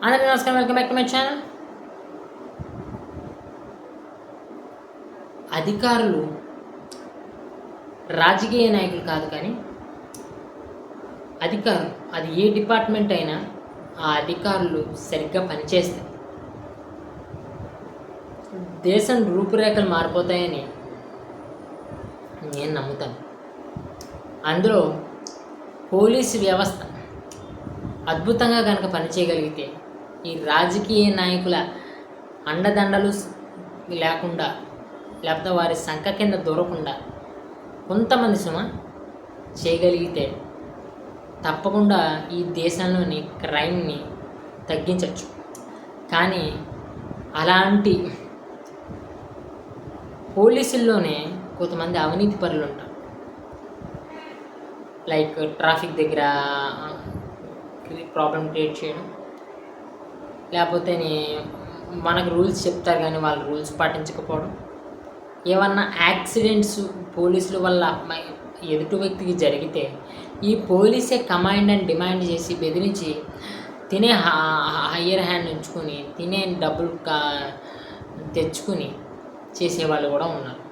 అందరికీ నమస్కారం, welcome back to my channel. అధికారులు రాజకీయ నాయకులు కాదు, కానీ అధికారులు అది ఏ డిపార్ట్మెంట్ అయినా ఆ అధికారులు సరిగ్గా పనిచేస్తే దేశం రూపురేఖలు మారిపోతాయని నేను నమ్ముతాను. అందులో పోలీసు వ్యవస్థ అద్భుతంగా కనుక పనిచేయగలిగితే ఈ రాజకీయ నాయకుల అండదండలు లేకుండా, లేకపోతే వారి సంఖ కింద దూరకుండా కొంతమంది చేయగలిగితే తప్పకుండా ఈ దేశంలోని క్రైమ్ని తగ్గించవచ్చు. కానీ అలాంటి పోలీసుల్లోనే కొంతమంది అవినీతి పరులు ఉంటారు. లైక్ ట్రాఫిక్ దగ్గర ప్రాబ్లం క్రియేట్ చేయడం, లేకపోతే మనకు రూల్స్ చెప్తారు కానీ వాళ్ళు రూల్స్ పాటించకపోవడం, ఏమన్నా యాక్సిడెంట్స్ పోలీసుల వల్ల ఎదుటి వ్యక్తికి జరిగితే ఈ పోలీసే కమాండ్ అండ్ డిమాండ్ చేసి బెదిరించి తినే హయ్యర్ హ్యాండ్ ఉంచుకొని తినే డబ్బులు తెచ్చుకుని చేసేవాళ్ళు కూడా ఉన్నారు.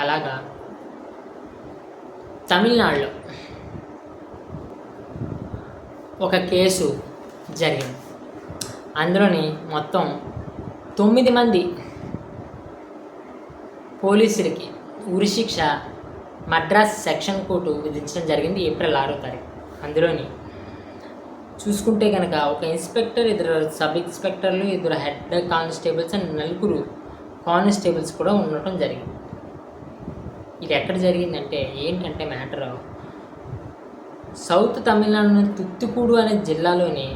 అలాగా తమిళనాడులో ఒక కేసు జరిగింది. అందులోని మొత్తం 9 మంది పోలీసులకి ఉరిశిక్ష మద్రాస్ సెక్షన్ కోర్టు విధించడం జరిగింది ఏప్రిల్ 6వ తారీఖు. అందులోని చూసుకుంటే కనుక ఒక ఇన్స్పెక్టర్, 2 సబ్ ఇన్స్పెక్టర్లు, 2 హెడ్ కానిస్టేబుల్స్ అండ్ 4 కానిస్టేబుల్స్ కూడా ఉండటం జరిగింది. ఇది ఎక్కడ జరిగిందంటే ఏంటంటే మ్యాటర్ సౌత్ తమిళనాడులోని తుత్తుకూడు అనే జిల్లాలోని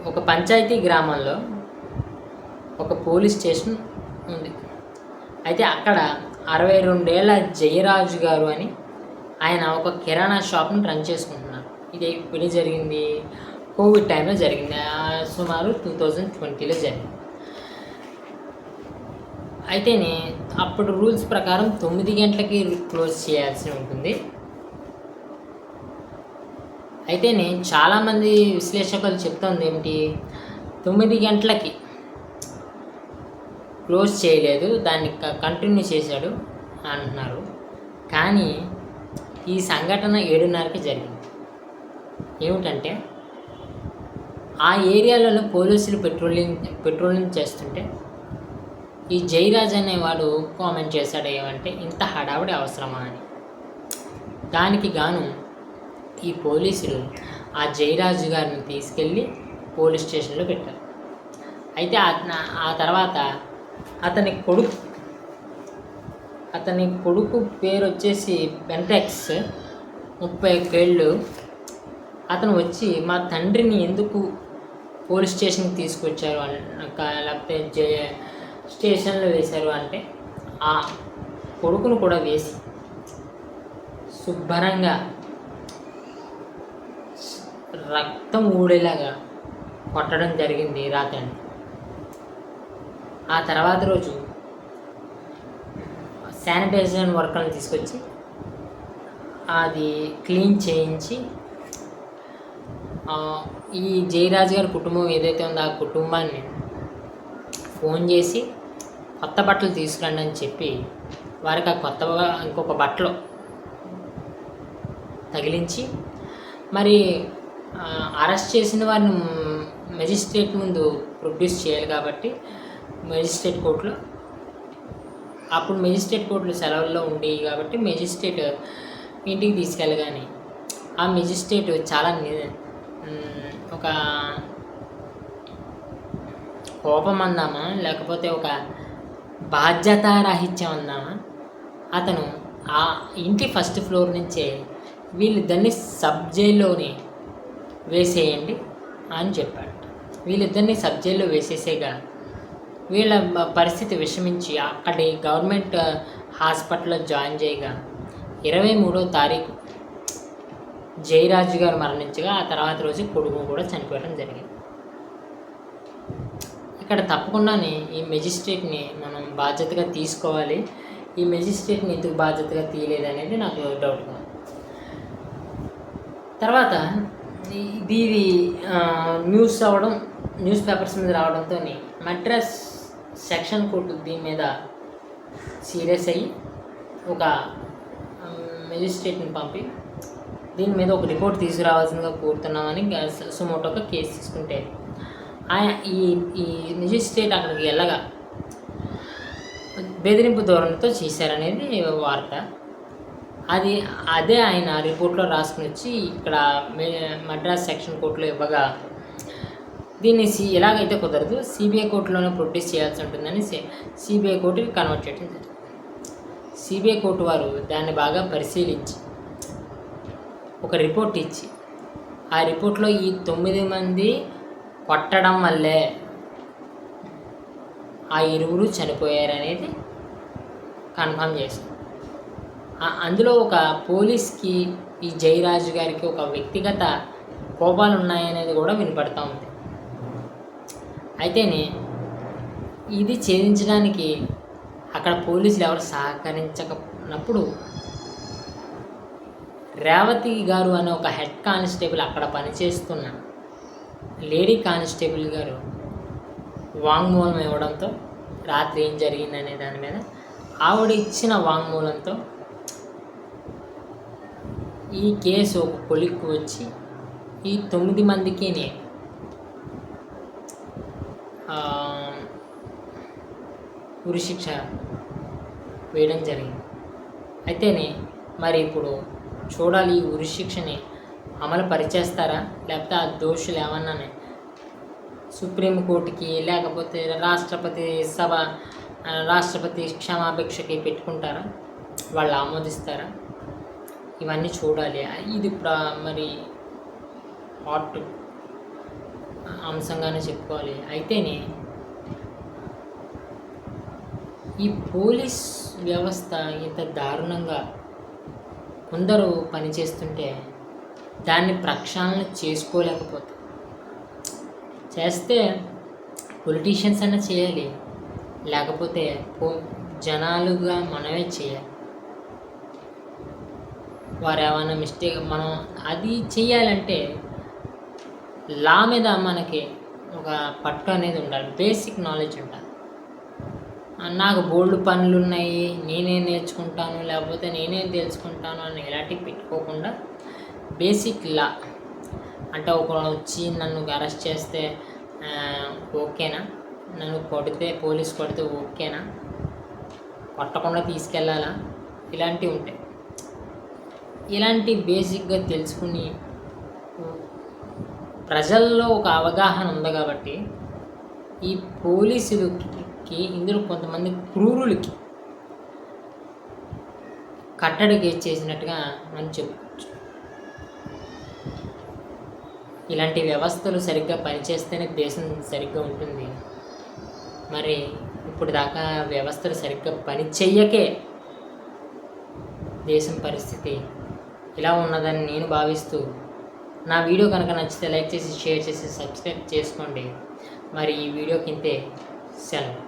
ఒక పంచాయతీ గ్రామంలో ఒక పోలీస్ స్టేషన్ ఉంది. అయితే అక్కడ 62 ఏళ్ల జయరాజు గారు అని ఆయన ఒక కిరాణా షాప్ని రన్ చేసుకుంటున్నారు. ఇది ఎప్పుడు జరిగింది? కోవిడ్ టైంలో జరిగింది, సుమారు 2020లో జరిగింది. అయితేనే అప్పుడు రూల్స్ ప్రకారం 9 గంటలకి క్లోజ్ చేయాల్సి ఉంటుంది. అయితేనే చాలామంది విశ్లేషకులు చెప్తుంది ఏమిటి, 9 గంటలకి క్లోజ్ చేయలేదు, దాన్ని కంటిన్యూ చేశాడు అంటున్నారు. కానీ ఈ సంఘటన 7:30కి జరిగింది. ఏమిటంటే ఆ ఏరియాలలో పోలీసులు పెట్రోలింగ్ చేస్తుంటే ఈ జయరాజ్ అనేవాడు కామెంట్ చేశాడు ఏమంటే, ఇంత హడావుడి అవసరమా అని. దానికి గాను ఈ పోలీసులు ఆ జయరాజు గారిని తీసుకెళ్ళి పోలీస్ స్టేషన్లో పెట్టారు. అయితే ఆ తర్వాత అతని కొడుకు పేరు వచ్చేసి వెంకటెక్స్, 31 ఏళ్ళు. అతను వచ్చి మా తండ్రిని ఎందుకు పోలీస్ స్టేషన్కి తీసుకొచ్చారు లేకపోతే స్టేషన్లో వేశారు అంటే, ఆ కొడుకును కూడా వేసి శుభ్రంగా రక్తం ఊడేలాగా కొట్టడం జరిగింది రాత్రి. ఆ తర్వాత రోజు శానిటైజేషన్ వర్కర్ని తీసుకొచ్చి అది క్లీన్ చేయించి ఈ జయరాజు గారి కుటుంబం ఏదైతే ఉందో ఆ కుటుంబాన్ని ఫోన్ చేసి కొత్త బట్టలు తీసుకురండి అని చెప్పి వారికి ఆ ఇంకొక బట్టలు తగిలించి మరి అరెస్ట్ చేసిన వారిని మెజిస్ట్రేట్ ముందు ప్రొడ్యూస్ చేయాలి. కాబట్టి మెజిస్ట్రేట్ కోర్టులో అప్పుడు మెజిస్ట్రేట్ కోర్టులు సెలవుల్లో ఉండేవి కాబట్టి మెజిస్ట్రేట్ ఇంటికి తీసుకెళ్ళగానే ఆ మెజిస్ట్రేట్ చాలా ఒక కోపం అందామా లేకపోతే ఒక బాధ్యతారాహిత్యం అందామా, అతను ఆ ఇంటి ఫస్ట్ ఫ్లోర్ నుంచే వీళ్ళిద్దరిని సబ్ జైల్లోనే వేసేయండి అని చెప్పాడు. వీళ్ళిద్దరిని సబ్ జైల్లో వేసేసేగా వీళ్ళ పరిస్థితి విషమించి అక్కడి గవర్నమెంట్ హాస్పిటల్లో జాయిన్ చేయగా 23వ తారీఖు జయరాజు గారు మరణించగా ఆ తర్వాత రోజు కొడుకు కూడా చనిపోవడం జరిగింది. ఇక్కడ తప్పకుండానే ఈ మెజిస్ట్రేట్ని మనం బాధ్యతగా తీసుకోవాలి. ఈ మెజిస్ట్రేట్ని ఎందుకు బాధ్యతగా తీయలేదు అనేది నాకు డౌట్గా. తర్వాత ఇది న్యూస్ పేపర్స్ మీద రావడంతో మద్రాస్ సెక్షన్ కోర్టు దీని మీద సీరియస్ అయ్యి ఒక మెజిస్ట్రేట్ని పంపి దీని మీద ఒక రిపోర్ట్ తీసుకురావాల్సిందిగా కోరుతున్నామని సుమోటోగా కేసు తీసుకుంటే ఈ మెజిస్ట్రేట్ అక్కడికి వెళ్ళగా బెదిరింపు ధోరణితో చేశారనేది వార్త. అదే ఆయన రిపోర్ట్లో రాసుకుని వచ్చి ఇక్కడ మద్రాస్ సెక్షన్ కోర్టులో ఇవ్వగా దీన్ని ఎలాగైతే కుదరదు, సిబిఐ కోర్టులోనే ప్రొడ్యూస్ చేయాల్సి ఉంటుందని సిబిఐ కోర్టుకి కన్వర్ట్ చేయడం జరిగింది. సిబిఐ కోర్టు వారు దాన్ని బాగా పరిశీలించి ఒక రిపోర్ట్ ఇచ్చి ఆ రిపోర్ట్లో ఈ 9 మంది కొట్టడం వల్లే ఆ 20 చనిపోయారనేది కన్ఫర్మ్ చేశారు. అందులో ఒక పోలీస్కి ఈ జయరాజు గారికి ఒక వ్యక్తిగత కోపాలు ఉన్నాయనేది కూడా వినపడతా ఉంది. అయితేనే ఇది ఛేదించడానికి అక్కడ పోలీసులు ఎవరు సహకరించకపోయినప్పుడు రేవతి గారు అనే ఒక హెడ్ కానిస్టేబుల్ అక్కడ పనిచేస్తున్న లేడీ కానిస్టేబుల్ గారు వాంగ్మూలం ఇవ్వడంతో రాత్రి ఏం జరిగిందనే దాని మీద ఆవిడ ఇచ్చిన వాంగ్మూలంతో ఈ కేసు ఒక కొలిక్కు వచ్చి ఈ 9 మందికి ఉరిశిక్ష వేయడం జరిగింది. అయితేనే మరి ఇప్పుడు చూడాలి ఈ ఉరిశిక్షని అమలు పరిచేస్తారా, లేకపోతే ఆ దోషులు ఏమన్నా సుప్రీంకోర్టుకి లేకపోతే రాష్ట్రపతి క్షమాభిక్షకి పెట్టుకుంటారా, వాళ్ళు ఆమోదిస్తారా, ఇవన్నీ చూడాలి. ఇది మరి హాట్ అంశంగానే చెప్పుకోవాలి. అయితేనే ఈ పోలీస్ వ్యవస్థ ఇంత దారుణంగా కొందరు పనిచేస్తుంటే దాన్ని ప్రక్షాళన చేసుకోలేకపోతే, చేస్తే పొలిటీషియన్స్ అన్నా చేయాలి, లేకపోతే జనాలుగా మనమే చేయాలి. వారు ఏమైనా మిస్టేక్ మనం అది చేయాలంటే లా మీద మనకి ఒక పట్టు అనేది ఉండాలి, బేసిక్ నాలెడ్జ్ ఉండాలి. నాకు బోల్డ్ పనులు ఉన్నాయి, నేనే నేర్చుకుంటాను, లేకపోతే నేనే తెలుసుకుంటాను అని ఇలాంటివి పెట్టుకోకుండా బేసిక్ లా అంటే ఒకరు వచ్చి నన్ను అరెస్ట్ చేస్తే ఓకేనా, నన్ను పోలీస్ కొడితే ఓకేనా, కొట్టకుండా తీసుకెళ్ళాలా, ఇలాంటివి ఉంటాయి. ఇలాంటి బేసిక్గా తెలుసుకుని ప్రజల్లో ఒక అవగాహన ఉంది కాబట్టి ఈ పోలీసులకి ఇందులో కొంతమంది క్రూరులకి కట్టడికి చేసినట్టుగా మనం చెప్పుకోవచ్చు. ఇలాంటి వ్యవస్థలు సరిగ్గా పనిచేస్తేనే దేశం సరిగ్గా ఉంటుంది. మరి ఇప్పుడు దాకా వ్యవస్థలు సరిగ్గా పని చెయ్యకే దేశం పరిస్థితి ఇలా ఉన్నదని నేను భావిస్తూ, నా వీడియో కనుక నచ్చితే లైక్ చేసి షేర్ చేసి సబ్స్క్రైబ్ చేసుకోండి. మరి ఈ వీడియోకి ఇంతే, సెలవు.